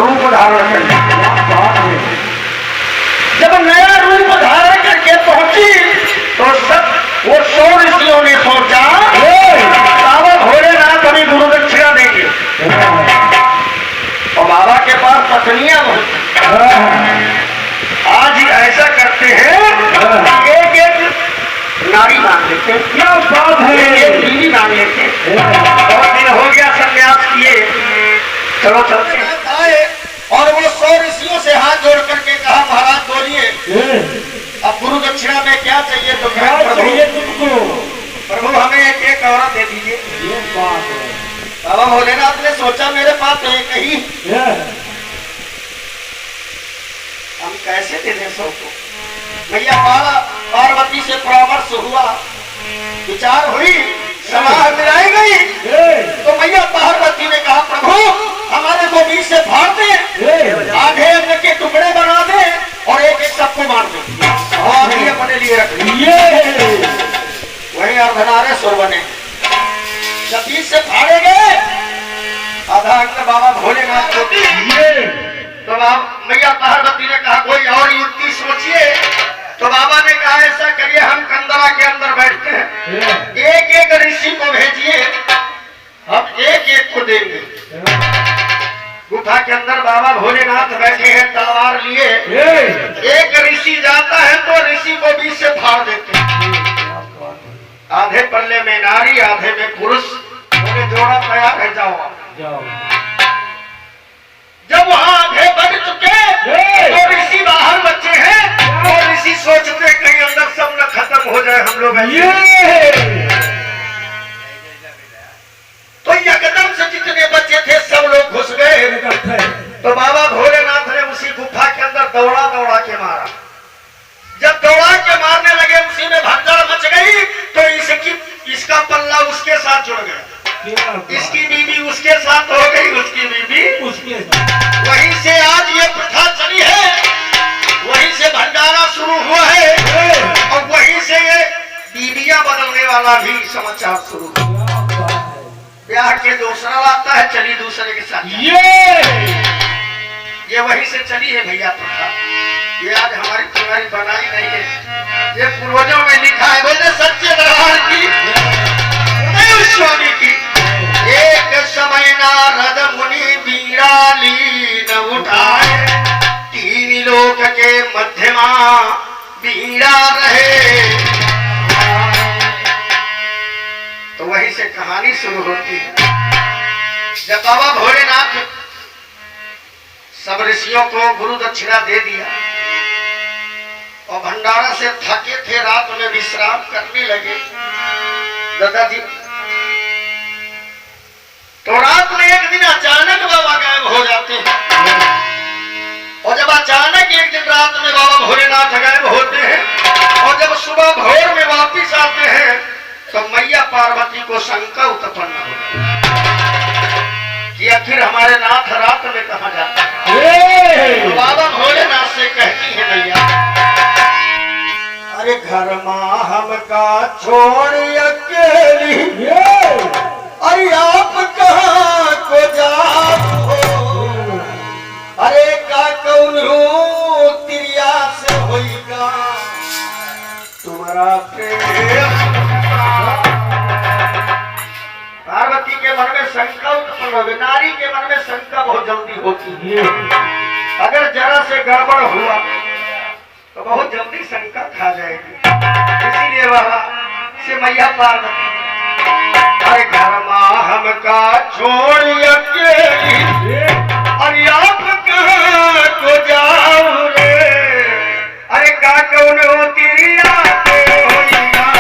रूप धारण कर जब नया रूप धारण करके पहुंची तो सब वो 100 ऋषियों ने सोचा बाबा भोलेनाथ हमें गुरु दक्षिणा देंगे और बाबा के पास पत्नियां आज ऐसा करते हैं एक एक नारी मांग लेते हैं। क्या बात है, एक बीवी मांग लेते हैं। बहुत दिन हो गया संन्यास किए, चलो चलते हैं। और वो 100 ऋषियों से हाथ जोड़ करके कहा महाराज बोलिए अब गुरु दक्षिणा में क्या चाहिए? तो क्या चाहिए तुमको? प्रभु हमें एक एक औरत दे दीजिए। बाबा भोलेनाथ ने सोचा मेरे पास तो एक ही, हम कैसे दे दें सबको? भैया पार्वती से परामर्श हुआ, विचार हुई, सलाह मिलाई गई। तो मैया पार्वती ने कहा प्रभु हमारे को बीच से फाड़ दे, आधे अन्न के टुकड़े बना दे और एक एक सबको मार दे और आधी अपने लिए रख वही अर्धनारेश्वर बने। जब बीच से फाड़े गए आधा अन्न बाबा भोलेनाथ को तो मैया पार्वती ने कहा कोई और युक्ति सोचिए। तो बाबा ने कहा ऐसा करिए हम कंदरा के अंदर बैठते हैं, एक एक ऋषि को भेजिए, हम एक एक को देंगे। गुफा के अंदर बाबा भोलेनाथ बैठे हैं तलवार लिए, एक ऋषि जाता है तो ऋषि को बीच से फाड़ देते हैं। आधे पल्ले में नारी आधे में पुरुष, जोड़ा तैयार है, जाओ। जब वहां आधे बढ़ चुके तो ऋषि बाहर बच्चे हैं और ऋषि सोचते कहीं अंदर सब न खत्म हो जाए हम लोग। तो एकदम से जितने बच्चे थे सब लोग घुस गए। तो बाबा भोलेनाथ ने उसी गुफा के अंदर दौड़ा दौड़ा के मारा। जब दौड़ा के मारने लगे उसी में भगदड़ मच गई। तो इसका पल्ला उसके साथ जुड़ गया, इसकी बीबी उसके साथ हो गई, उसकी बीबी उसके साथ। वहीं से आज ये प्रथा चली है, वहीं से भंडारा शुरू हुआ है और वहीं से ये बीबियां बदलने वाला भी समाचार शुरू हुआ। ब्याह के दूसरा आता है, चली दूसरे के साथ। ये वहीं से चली है भैया प्रथा। ये आज हमारी तुम्हारी बनाई नहीं है, ये पूर्वजों में लिखा है। बोले सच्चे दरबार की स्वामी की। एक समय नारद मुनि बीड़ा लीन उठाए, 3 लोक के मध्यमा बीड़ा रहे। तो वहीं से कहानी शुरू होती है। जब बाबा भोलेनाथ सब ऋषियों को गुरु दक्षिणा दे दिया और भंडारा से थके थे, रात में विश्राम करने लगे दादाजी। तो रात में एक दिन अचानक बाबा गायब हो जाते हैं। और जब अचानक एक दिन रात में बाबा भोलेनाथ गायब होते हैं और जब सुबह भोर में वापिस आते हैं तो मैया पार्वती को शंका उत्पन्न होती कि आखिर हमारे नाथ रात में कहा जाता है। तो बाबा भोलेनाथ से कहती है मैया अरे घर माँ हमका छोड़ अकेली, अरे आप कहाँ को जाओ हो? अरे का कौन हो तिरिया से होइगा तुम्हारा प्रेम। पार्वती के मन में शंका उत्पन्न हो गई। नारी के मन में शंका बहुत जल्दी होती है। अगर जरा से गड़बड़ हुआ तो बहुत जल्दी शंका खा जाएगी। इसीलिए वह से मैया पार्वती अरे घर माँ हमका छोड़ अकेली, अरे आप कहाँ को जाओ रे? अरे का कौन हो तिरिया के होइगा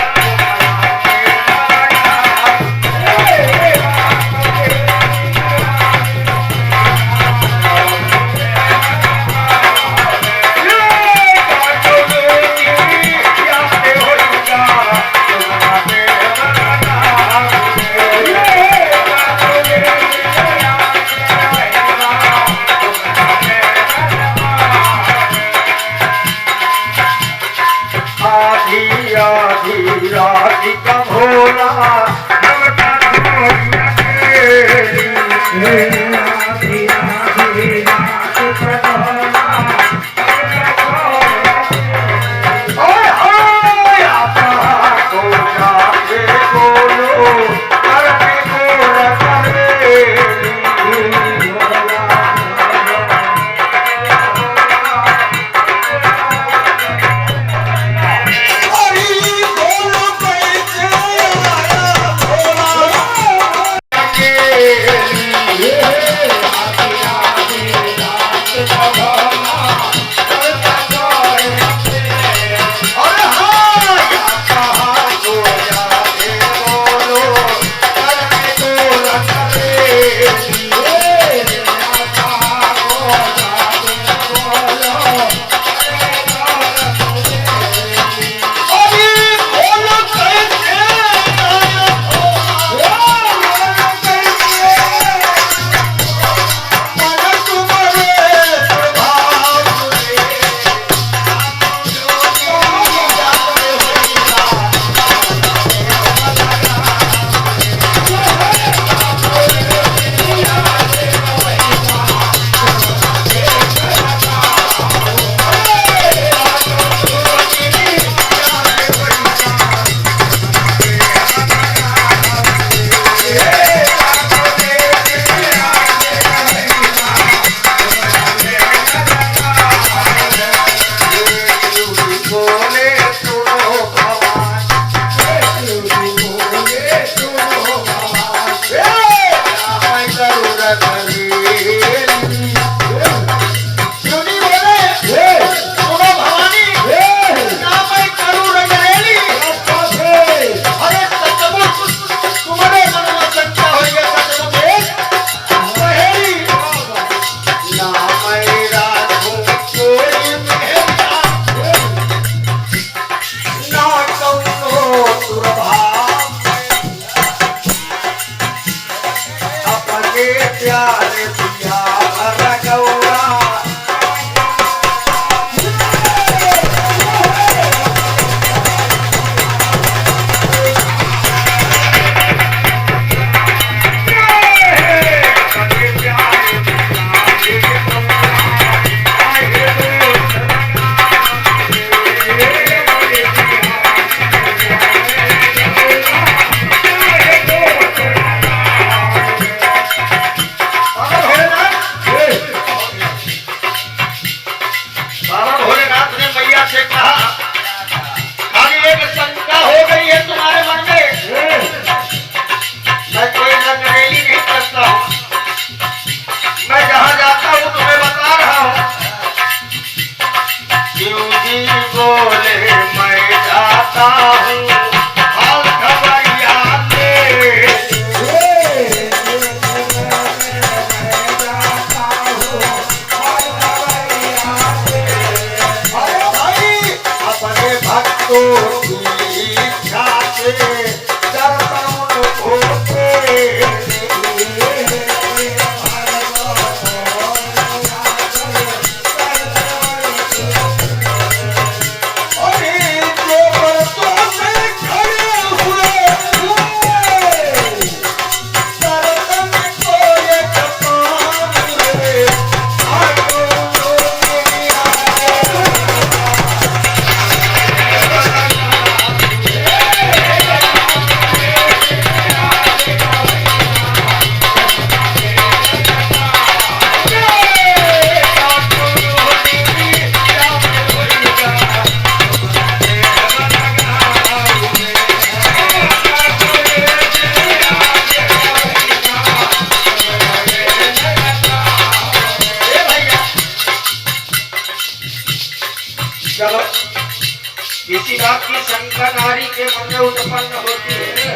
किसी बात की शंका नारी के मन में उत्पन्न होती है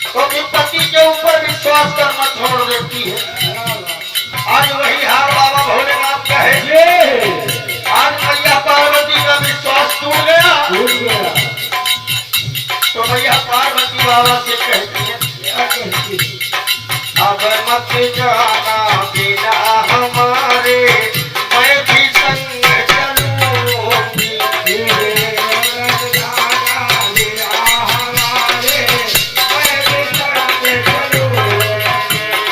तो पति के ऊपर विश्वास करना छोड़ देती है। आज वही हाल बाबा भोलेनाथ का है। आज मैया पार्वती का विश्वास टूट गया तो मैया पार्वती बाबा से कहती है अब मत जाना बिना हमारे, मैं भी संग चलूंगी।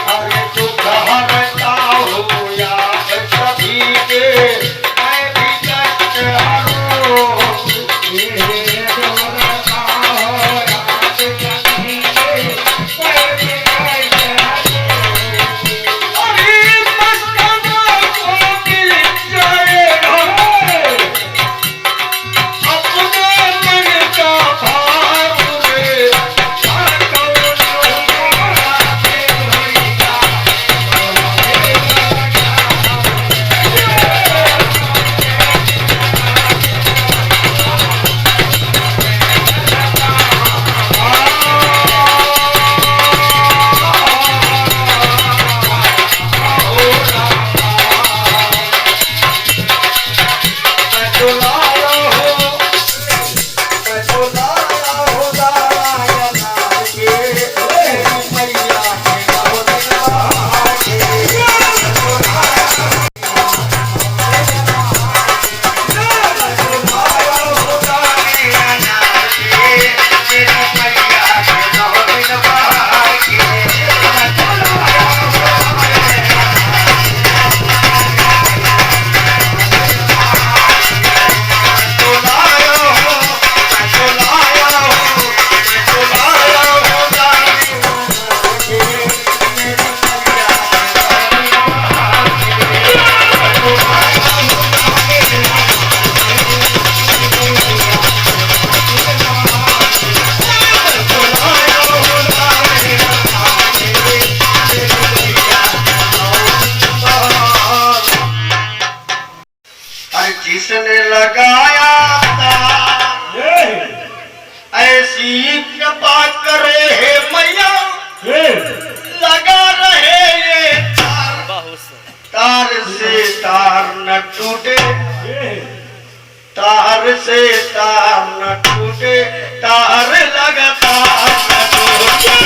अरे तू कहाँ रहता हो यार सभी के, मैं भी कष्ट हरूंगी। जिसने लगाया था ऐसी कृपा करे है मैया, लगा रहे ये तार, तार से तार न टूटे, तार से तार न टूटे, तार लगातार न टूटे।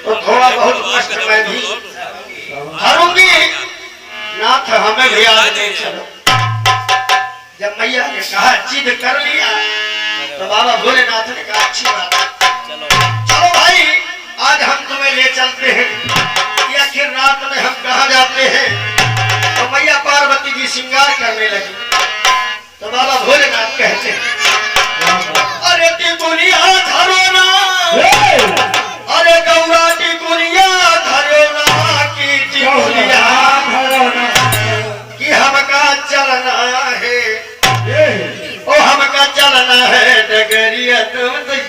तो थोड़ा बहुत कष्ट मैं भी हरूंगी, नाथ हमें भी आज नहीं चलो। जब मैया ने कहा जिद कर लिया तो बाबा भोलेनाथ ने कहा अच्छी बात है, चलो भाई आज हम तुम्हें ले चलते हैं। कि आखिर रात में हम कहाँ जाते हैं? तो मैया पार्वती जी श्रृंगार करने लगी तो बाबा भोलेनाथ कहते हैं अरे तिकुनिया धरो ना, अरे गौरा टिकुनिया धरो ना, की टिकुनिया धरो ना, कि हमका चलना है, ओ हमका चलना है डगरिया तुम तो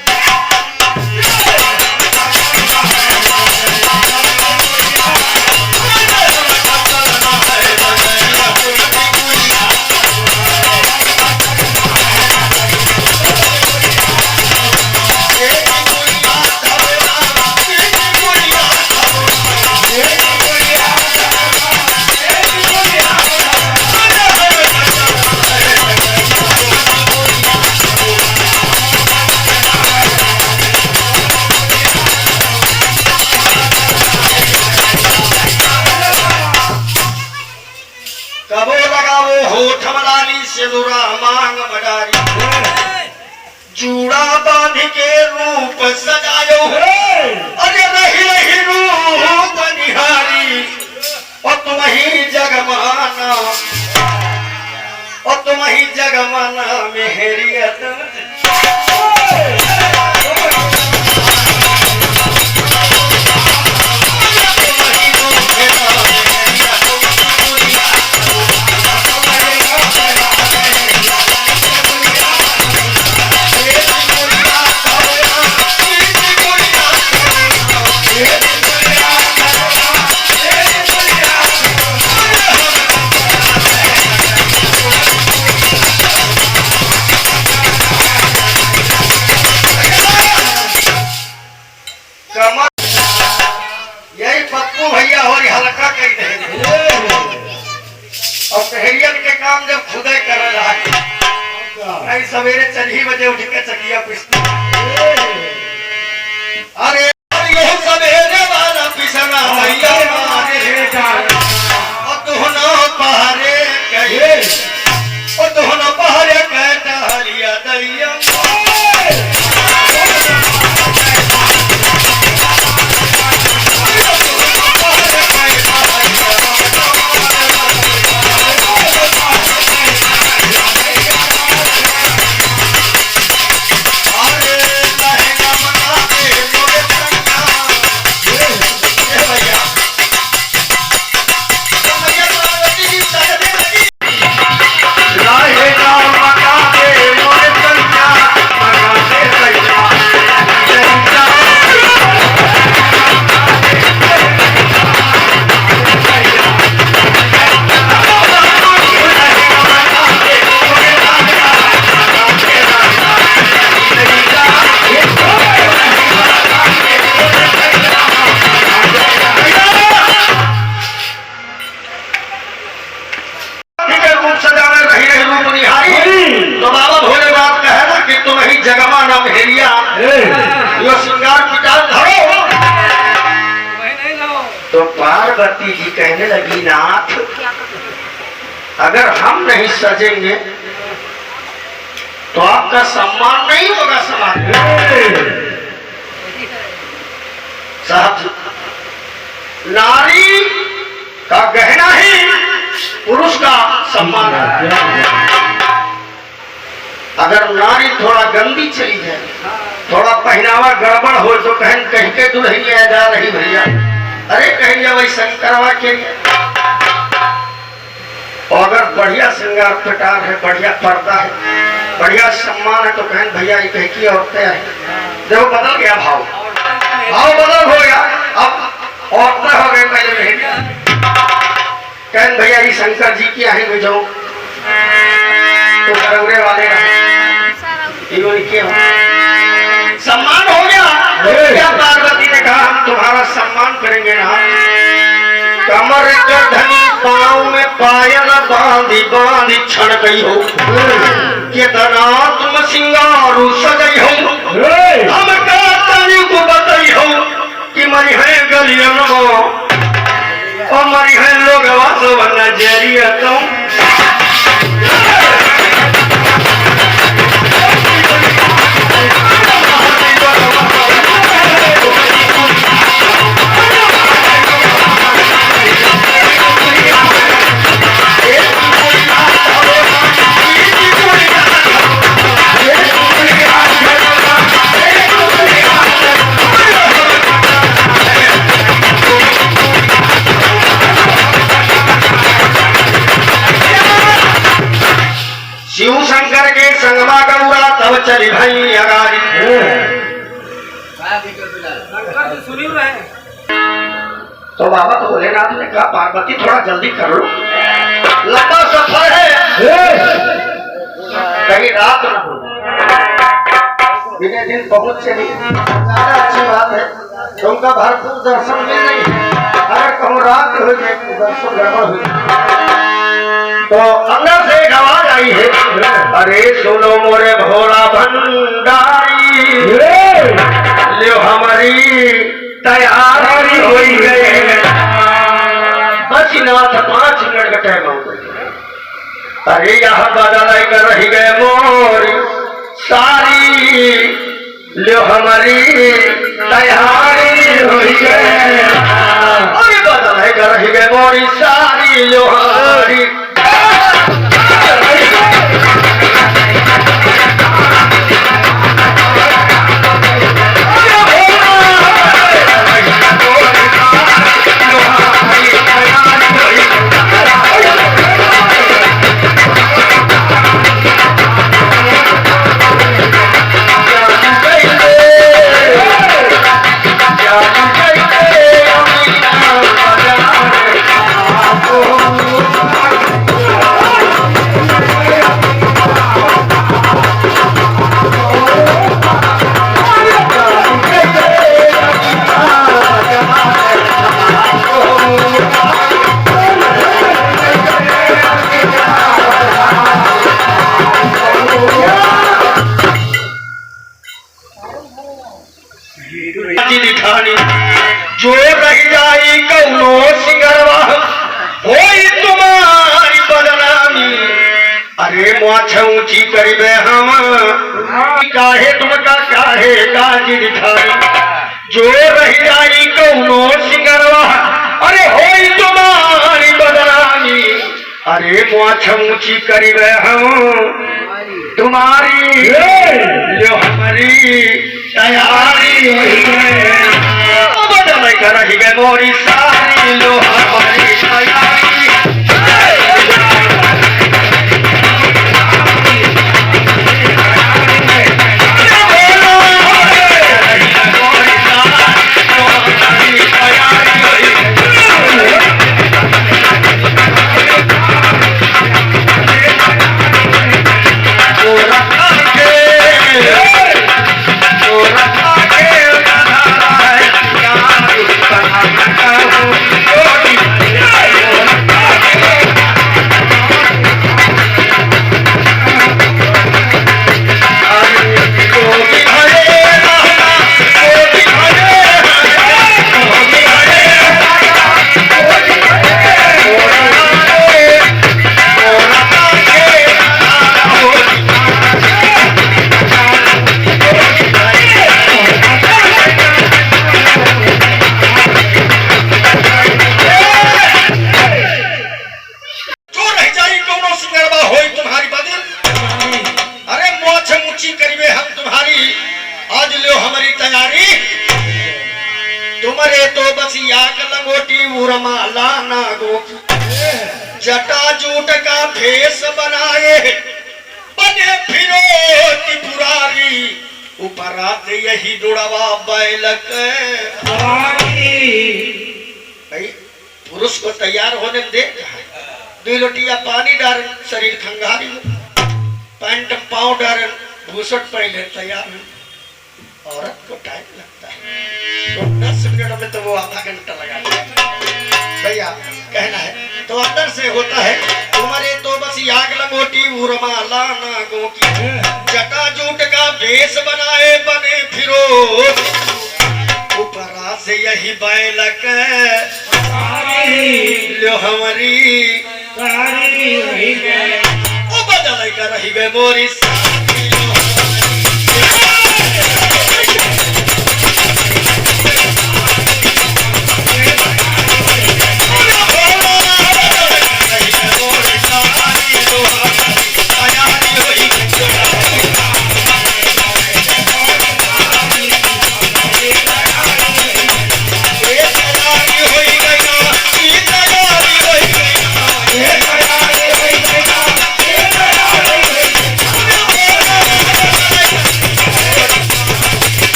कबो लगावो होठ मलाली सिंदूरा मांग मडारी जूड़ा बांध के रूप सजायो अरे रही रही रूप निहारी और तुम ही जगमाना और तुम ही जगमाना मेहरियत यही पप्पू भैया हो हल्का कही दे और पहरियन के काम जब खुदे कर रहा है सवेरे 4 बजे उठ के चकिया पिसती अरे ये सवेरे वाला पिसना भैया और तुहनो पहाड़े कहे और तुहनो पहाड़े कहता हलिया दैया तो पार्वती जी कहने लगी नाथ अगर हम नहीं सजेंगे तो आपका सम्मान नहीं होगा समाज में। साहब नारी का गहना ही पुरुष का सम्मान है। अगर नारी थोड़ा गंदी चली जाए थोड़ा पहनावा गड़बड़ हो तो कहीं के दुल्हनिया जा रही भैया अरे कहीं वही शंकरवा के लिए और अगर बढ़िया श्रृंगार पटार है बढ़िया पर्दा है बढ़िया सम्मान है तो कहें भैया ये कह की औरतें हैं देखो बदल गया भाव बदल हो गया अब औरतें हो गई पहले कहें भैया ये शंकर जी की आई बुझाओ तो बरौरे वाले सम्मान हो गया क्या पार्वती ने कहा हम तुम्हारा सम्मान करेंगे ना कमर के धनी पाँव में पायल बांधी बांधी छड़ गई हो कितना तुम सिंगारू सजई हो हम तनी को बताई हो कि मरी है गलियन और मरी है लोग वासो नजरिया तुम शिव शंकर के संगमा गौरा तब चली भाई अगारी तो बाबा तो भोलेनाथ ने कहा पार्वती थोड़ा जल्दी कर लो लंबा सफर है कहीं रात न हो बिना दिन पहुंच से भी ज्यादा अच्छी बात है तो उनका भरपूर दर्शन मिल नहीं है अगर कहूँ रात हो जाए तो दर्शन गड़बड़ हो जाए तो अंदर से एक आवाज आई है अरे सुनो मोरे भोला भंडारी लियो हमारी तैयारी हो गई बस नाथ 5 मिनट का टाइम हो गया अरे यहाँ बदल कर रही गए मोर सारी लो हमारी तैयारी हुई गए। अरे बदल कर रही गए मोर सारी लो हमारी जो रह जाई कौनो सिंगरवा होई तुम्हारी बदनामी। अरे मुआछ ऊंची करीबे हम काहे तुमका काहे काजी दिखाई। जो रह जाई कौनो सिंगरवा अरे होई तुम्हारी बदनामी। अरे मुआछ ऊंची करीबे हम तुम्हारी जो हमारी तैयारी बदल कर रही गए मोरी सारी लो हमारी तैयारी। तुमरे तो बस याक लंगोटी उर्माला नागो जटा जूट का भेष बनाए बने फिरो त्रिपुरारी। ऊपर आते यही दुड़वा बैलक भाई पुरुष को तैयार होने देख दो लोटिया पानी डाल शरीर खंगारी पैंट पाँव डाल भूसट पहले तैयार। औरत को टाइम लगता है तो 10 मिनट में तो वो आधा घंटा लगा भैया कहना है तो अंदर से होता है। तुम्हारे तो बस याग लंगोटी उर्माला नागों की जटा जूट का भेष बनाए बने फिरो ऊपर से यही बैलक लो हमारी वो बदल कर रही गए मोरी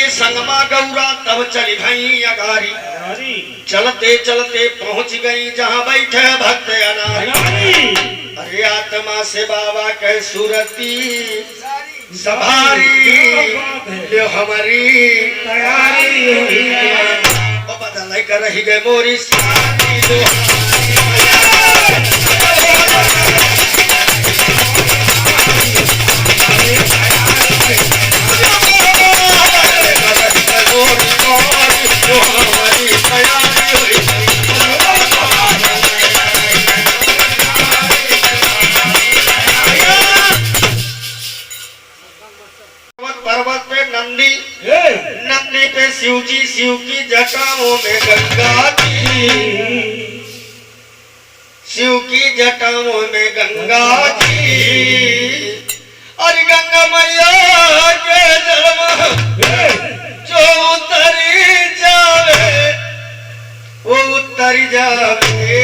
संगमा गौरा तब चली भई अगारी। चलते चलते पहुंच गई जहां बैठे भक्त अनारी। अरे आत्मा से बाबा कह सुरती सवारी जो हमारी तैयारी बदल कर रही गए मोरी साथी शिव जी शिव की जटाओं में गंगा जी, शिव की जटाओं में गंगा जी, और गंगा मैया के जल जो उतरी जावे वो उतरी जावे।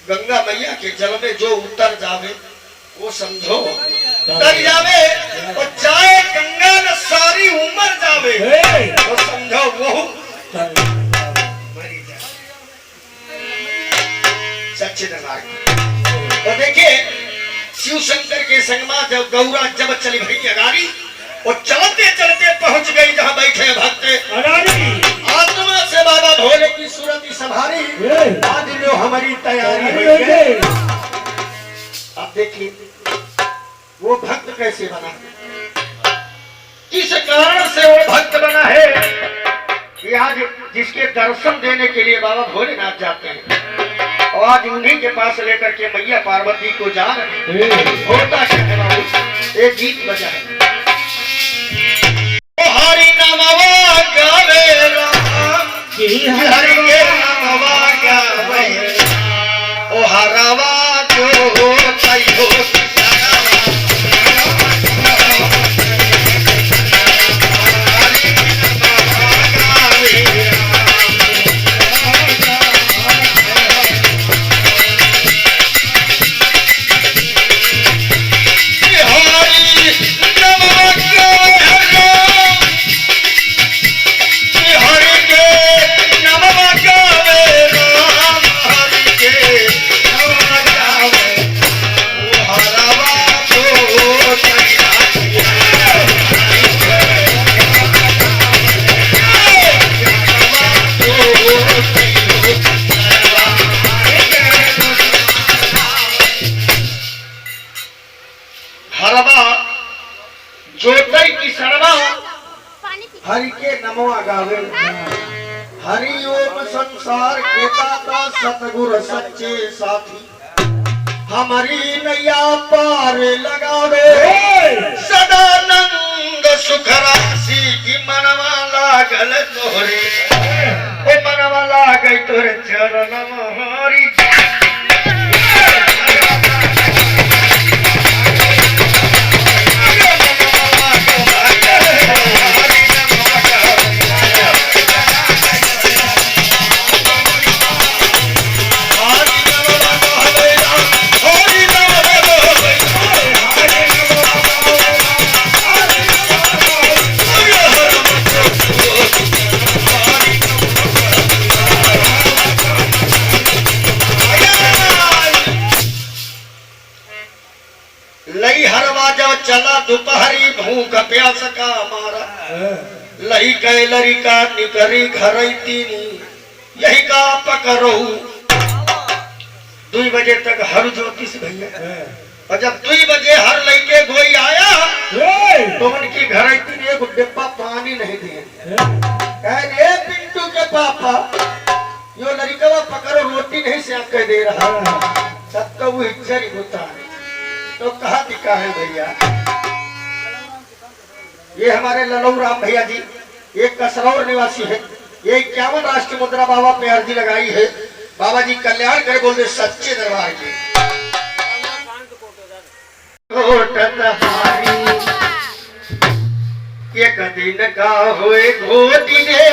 गंगा मैया के जल में जो उतर जावे वो समझो उतर जावे, और चाहे गंगा न सारी उम्र जावे वो समझो वो मरी जाए। सच्चिदानंद। तो देखिए शिव शंकर के संग में जब गौरा जब चली भई अगारी, और चलते चलते पहुंच गई जहां बैठे भक्त आत्मा से बाबा भोले की सूरत संभारी, आज लो हमारी तैयारी है। अब देखिए वो भक्त कैसे बना, किस कारण से वो भक्त बना है कि आज जिसके दर्शन देने के लिए बाबा भोलेनाथ जाते हैं, और आज उन्हीं के पास लेकर के मैया पार्वती को जा रहे हैं। होता क्या है बाबू, एक गीत बजा है, हरि नमवा गावे राम, हरि के नमवा गावे, ओ हरवा जो तई हो हरि के नमवा गावे, हरि ओम संसार के दाता सतगुरु सच्चे साथी, हमारी नैया पार लगावे, सदानंद सुख राशि की मनवा लागल तोरे, ओ मनवा लागे तोरे चरण मोहरी। लई हरवा जब चला दोपहरी भूख प्यास का मारा, लई कै लरिका निकरी घर तीनी, यही का पकड़ो 2 बजे तक हर ज्योतिष भैया, और जब 2 बजे हर लड़के गोई आया तो उनकी घर तीन एक डिब्बा पानी नहीं दिए, कहे पिंटू के पापा यो लड़का पकड़ो रोटी नहीं से कह दे रहा, सबका वो इज्जत होता है। तो कहा दिखा है भैया, ये हमारे ललऊ राम भैया जी एक कसरौर निवासी है, ये 51 राष्ट्रीय मुद्रा बाबा पे अर्जी लगाई है, बाबा जी कल्याण करे बोल दे सच्चे दरबार की। एक दिन का हुए घोटी ने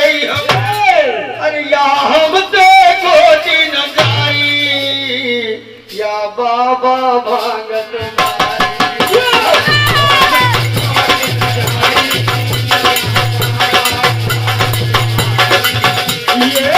अरे या हम तो घोटी न जाई, या बाबा भागत ये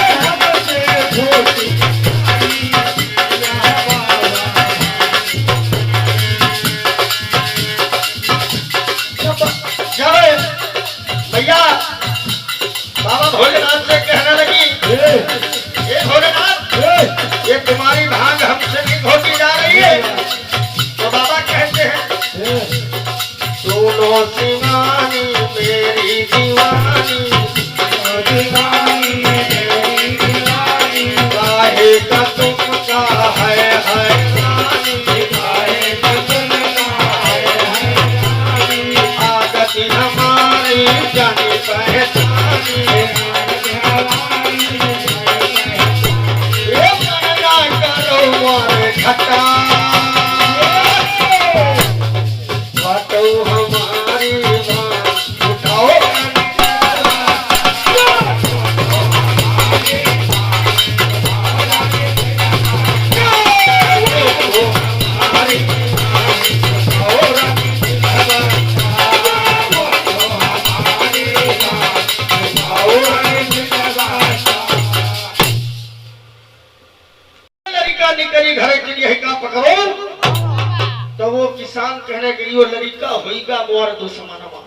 मोर दुश्मनवा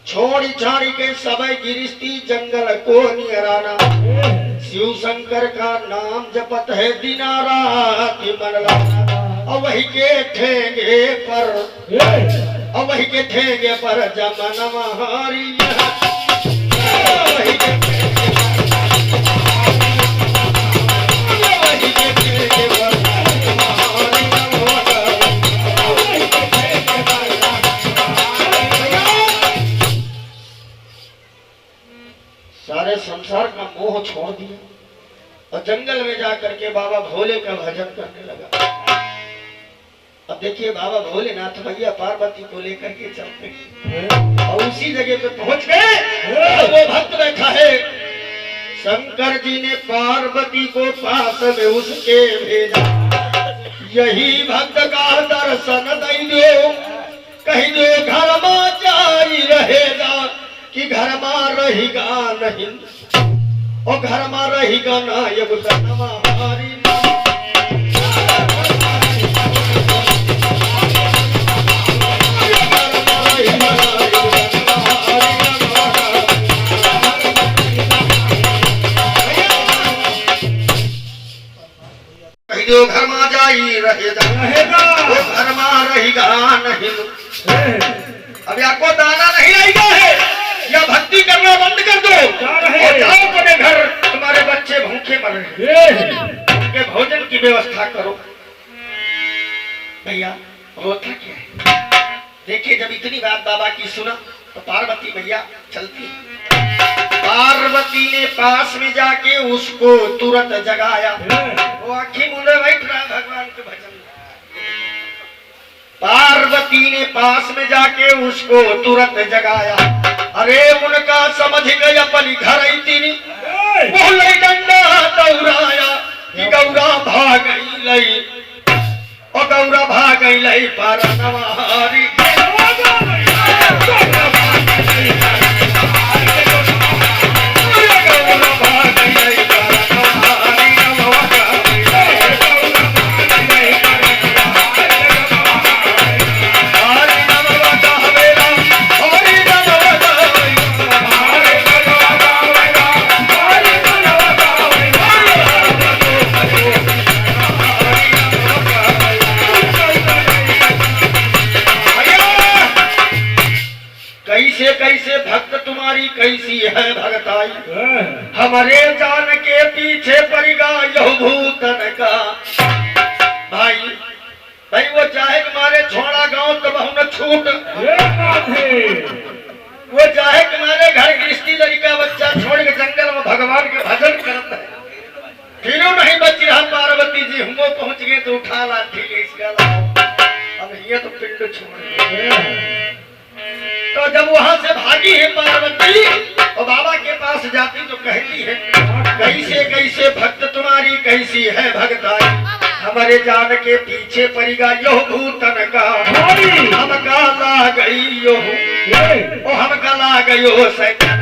छोड़ी छाड़ी के सबय गिरिस्ती जंगल को नियराना शिव शंकर का नाम जपत है दिना रात मन लाना और वही के ठेंगे पर जमन महारी सारे संसार का मोह छोड़ दिया और जंगल में जाकर के बाबा भोले का भजन करने लगा। अब देखिए बाबा भोलेनाथ भैया पार्वती को लेकर के चलते और उसी जगह पे पहुंच गए। वो भक्त बैठा है, शंकर जी ने पार्वती को पास में उसके भेजा, यही भक्त का दर्शन दई दो, कही दो घर में जाई रहेगा कि घर में रहेगा नहीं और घर में रहेगा ना ये हमारी जो घर में जाई रहेगा वो घर में रहेगा नहीं। अब आपको दाना नहीं रहेगा है या भक्ति करना बंद कर दो और जाओ अपने घर, तुम्हारे बच्चे भूखे मर रहे हैं, उनके भोजन की व्यवस्था करो। भैया होता क्या है, देखिए जब इतनी बात बाबा की सुना तो पार्वती भैया चलती। पार्वती ने पास में जाके उसको तुरंत जगाया, वो आंखें मूंदे बैठ रहा भगवान के भजन। पार्वती ने पास में जाके उसको तुरंत जगाया, अरे उनका समझ गई अपनी घर तीनी बोले डंडा दौड़ाया कि गौरा भाग गई और गौरा भाग गई पार नवारी कैसे भक्त तुम्हारी कैसी है भगताई, हमारे जान के पीछे पड़ेगा यह भूतन का। भाई वो चाहे तुम्हारे छोड़ा गांव तो बहु न छूट, वो चाहे तुम्हारे घर गृहस्थी लड़का बच्चा छोड़ के जंगल में भगवान के भजन करता है, फिर नहीं बच रहा। पार्वती जी हम पहुंच गए तो उठा ला ठीक है इसका अब ये तो पिंड छोड़। तो जब वहां से भागी है पार्वती और बाबा के पास जाती तो कहती है, कैसे कैसे भक्त तुम्हारी कैसी है भगताई, हमारे जान के पीछे पड़ेगा यो भूतन का। हम का ला गई यो, हम का ला गयो सैकन